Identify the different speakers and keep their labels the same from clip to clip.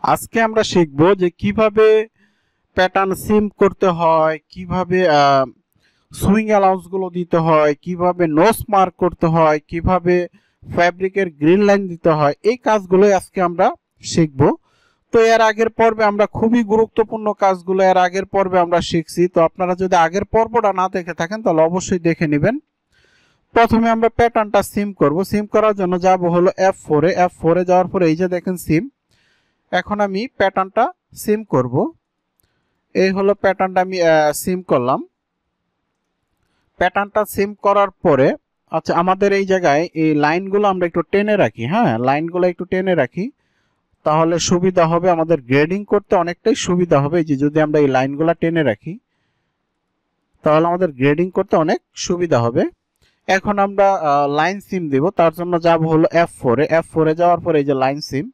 Speaker 1: আজকে আমরা শিখব যে কিভাবে প্যাটার্ন সিম করতে হয়, কিভাবে সুইং অ্যালাউন্স গুলো দিতে হয়, কিভাবে নোজ মার্ক করতে হয়, কিভাবে ফ্যাব্রিকের গ্রিন লাইন দিতে হয়। এই কাজগুলোই আজকে আমরা শিখব। তো এর আগের পর্বে আমরা খুবই গুরুত্বপূর্ণ কাজগুলো এর আগের পর্বে আমরা শিখছি। তো আপনারা যদি আগের পর্বটা না দেখে থাকেন তাহলে অবশ্যই দেখে নেবেন। প্রথমে আমরা প্যাটার্নটা সিম করব। সিম করার জন্য যাব হলো F4 এ। F4 এ যাওয়ার পরে এই যে দেখেন সিম। এখন আমি প্যাটার্নটা সিম করব। এই হলো প্যাটার্নটা আমি সিম করলাম। প্যাটার্নটা সিম করার পরে আচ্ছা, আমাদের এই জায়গায় এই লাইনগুলো আমরা একটু টেনে রাখি। হ্যাঁ, লাইনগুলো একটু টেনে রাখি, তাহলে সুবিধা হবে, আমাদের গ্রেডিং করতে অনেকটাই সুবিধা হবে। যে যদি আমরা এই লাইনগুলো টেনে রাখি তাহলে আমাদের গ্রেডিং করতে অনেক সুবিধা হবে। এখন আমরা লাইন সিম দিব। তার জন্য যাব হলো F4 এ। F4 এ যাওয়ার পরে এই যে লাইন সিম,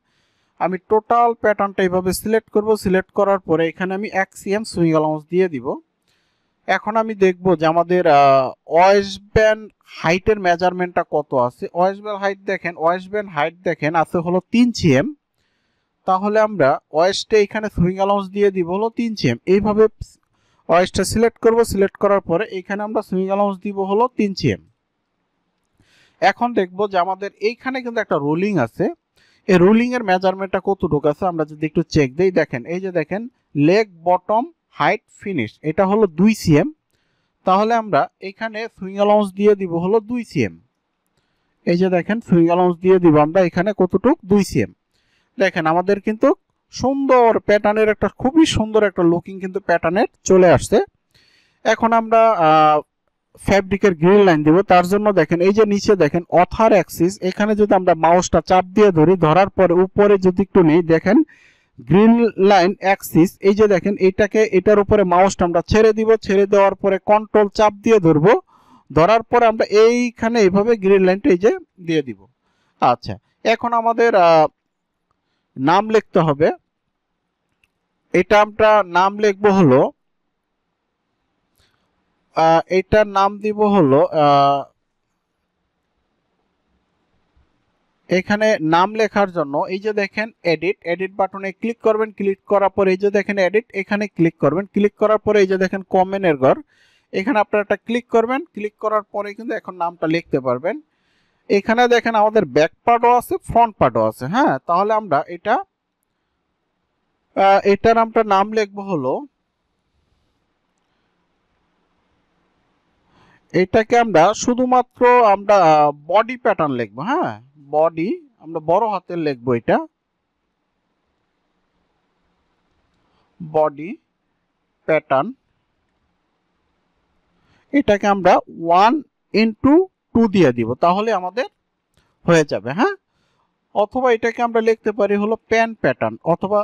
Speaker 1: আমি টোটাল প্যাটার্নটা এইভাবে সিলেক্ট করব। সিলেক্ট করার পরে এখানে আমি 1 cm সুইং অ্যালাউন্স দিয়ে দিব। এখন আমি দেখব যে আমাদের ওয়েস্ট ব্যান্ড হাইটের মেজারমেন্টটা কত আছে। ওয়েস্ট ব্যান্ড হাইট দেখেন, ওয়েস্ট ব্যান্ড হাইট দেখেন আছে হলো 3 cm। তাহলে আমরা ওয়েস্টে এখানে সুইং অ্যালাউন্স দিয়ে দিব হলো 3 cm। এইভাবে ওয়েস্টটা সিলেক্ট করব। সিলেক্ট করার পরে এখানে আমরা সুইং অ্যালাউন্স দিব হলো 3 cm। এখন দেখব যে আমাদের এইখানে কিন্তু একটা রোলিং আছে। এই রোলিং এর মেজারমেন্টটা কতটুকু আছে আমরা যদি একটু চেক দেই, দেখেন এই যে দেখেন লেগ বটম হাইট ফিনিশ, এটা হলো 2 cm। তাহলে আমরা এখানে সুইং অ্যালাউন্স দিয়ে দিব হলো 2 cm। এই যে দেখেন সুইং অ্যালাউন্স দিয়ে দিব আমরা এখানে কতটুকু 2 cm। দেখেন আমাদের কিন্তু সুন্দর প্যাটার্নের একটা খুবই সুন্দর একটা লুকিং কিন্তু প্যাটার্নের চলে আসছে। এখন আমরা ফ্যাব্রিকের গ্রিন লাইন দিব। তার জন্য দেখেন এই যে নিচে দেখেন অথার অ্যাক্সিস, এখানে যদি আমরা মাউসটা চাপ দিয়ে ধরি, ধরার পরে উপরে যদি একটু নেই দেখেন গ্রিন লাইন অ্যাক্সিস, এই যে দেখেন এটাকে এটার উপরে মাউসটা আমরা ছেড়ে দিব। ছেড়ে দেওয়ার পরে কন্ট্রোল চাপ দিয়ে ধরবো। ধরার পরে আমরা এইখানে এইভাবে গ্রিন লাইনটা এই যে দিয়ে দিব। আচ্ছা, এখন আমাদের নাম লিখতে হবে। এটা আমরা নাম লিখবো হলো এটার নাম দিব হলো এখানে নাম লেখার জন্য এই যে দেখেন এডিট, এডিট বাটনে ক্লিক করবেন। ক্লিক করার পরে এই যে দেখেন এডিট, এখানে ক্লিক করবেন। ক্লিক করার পরে এই যে দেখেন কমেন্টের ঘর, এখানে আপনারা একটা ক্লিক করবেন। ক্লিক করার পরে কিন্তু এখন নামটা লিখতে পারবেন। এখানে দেখেন আমাদের ব্যাক পার্টও আছে, ফ্রন্ট পার্টও আছে। হ্যাঁ, তাহলে আমরা এটার আমরা নাম লিখবো হলো, এটাকে আমরা শুধুমাত্র আমরা বডি প্যাটার্ন লিখবো। হ্যাঁ, বডি আমরা বড় হাতের লিখবো, এটা বডি প্যাটার্ন। এটাকে আমরা 1:2 দিয়ে দিব, তাহলে আমাদের হয়ে যাবে। হ্যাঁ, অথবা এটাকে আমরা লিখতে পারি হলো প্যান প্যাটার্ন, অথবা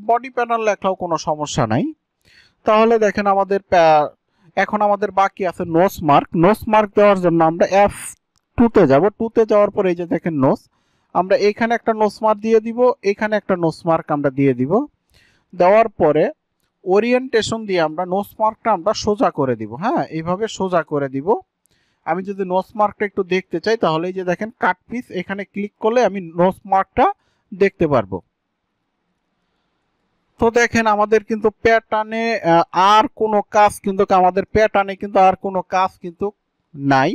Speaker 1: বডি প্যাটার্ন লেখাও কোনো সমস্যা নাই। তাহলে দেখেন আমাদের এখন আমাদের বাকি আছে নোজ মার্ক। নোজ মার্ক দেওয়ার জন্য আমরা F2 তে যাব। 2 তে যাওয়ার পরে এই যে দেখেন নোজ, আমরা এখানে একটা নোজ মার্ক দিয়ে দিব, এখানে একটা নোজ মার্ক আমরা দিয়ে দিব। দেওয়ার পরে ওরিয়েন্টেশন দিয়ে আমরা নোজ মার্কটা আমরা সোজা করে দিব। হ্যাঁ, এইভাবে সোজা করে দিব। আমি যদি নোজ মার্কটা একটু দেখতে চাই তাহলে এই যে দেখেন কাট পিস, এখানে ক্লিক করলে আমি নোজ মার্কটা দেখতে পারবো। তো দেখেন আমাদের কিন্তু প্যাটার্নে আর কোনো কাজ কিন্তু আমাদের প্যাটার্নে কিন্তু আর কোনো কাজ কিন্তু নাই।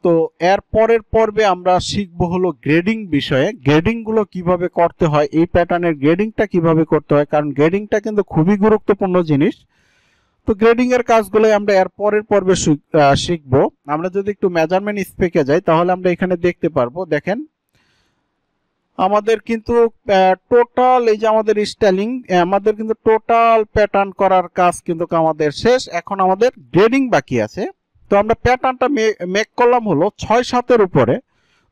Speaker 1: তো এর পরের পর্বে আমরা শিখবো হলো গ্রেডিং বিষয়ে। গ্রেডিং গুলো কিভাবে করতে হয়, এই প্যাটার্নের গ্রেডিংটা কিভাবে করতে হয়, কারণ গ্রেডিংটা কিন্তু খুবই গুরুত্বপূর্ণ জিনিস। তো গ্রেডিং এর কাজগুলো আমরা এর পরের পর্বে শিখবো। আমরা যদি একটু মেজারমেন্ট স্পেকে যাই তাহলে আমরা এখানে দেখতে পারবো, দেখেন আমাদের কিন্তু টোটাল এই যে আমাদের স্টাইলিং, আমাদের কিন্তু টোটাল প্যাটার্ন করার কাজ কিন্তু আমাদের শেষ। এখন আমাদের গ্রেডিং বাকি আছে। তো আমরা প্যাটার্নটা মেক করলাম হলো 6-7 উপরে।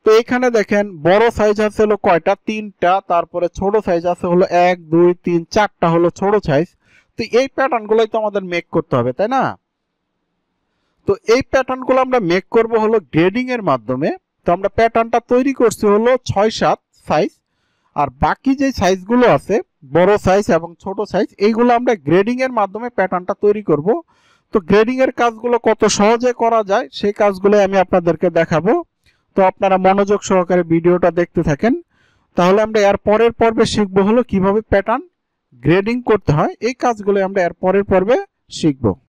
Speaker 1: তো এখানে দেখেন বড় সাইজ আছে হলো কয়টা, 3টা। তারপরে ছোট সাইজ আছে হলো 1 2 3 4টা হলো ছোট সাইজ। তো এই প্যাটার্নগুলোই তো আমাদের মেক করতে হবে, তাই না? তো এই প্যাটার্নগুলো আমরা মেক করব হলো গ্রেডিং এর মাধ্যমে। তো আমরা প্যাটার্নটা তৈরি করছি হলো 6-7 সাইজ, আর বাকি যে সাইজগুলো আছে বড় সাইজ এবং ছোট সাইজ, এইগুলো আমরা গ্রেডিং এর মাধ্যমে প্যাটার্নটা তৈরি করব। তো গ্রেডিং এর কাজগুলো কত সহজে করা যায় সেই কাজগুলো আমি আপনাদেরকে দেখাবো। তো আপনারা মনোযোগ সহকারে ভিডিওটা দেখতে থাকেন। তাহলে আমরা এর পরের পর্বে শিখবো হলো কিভাবে প্যাটার্ন গ্রেডিং করতে হয়। এই কাজগুলো আমরা এর পরের পর্বে শিখবো।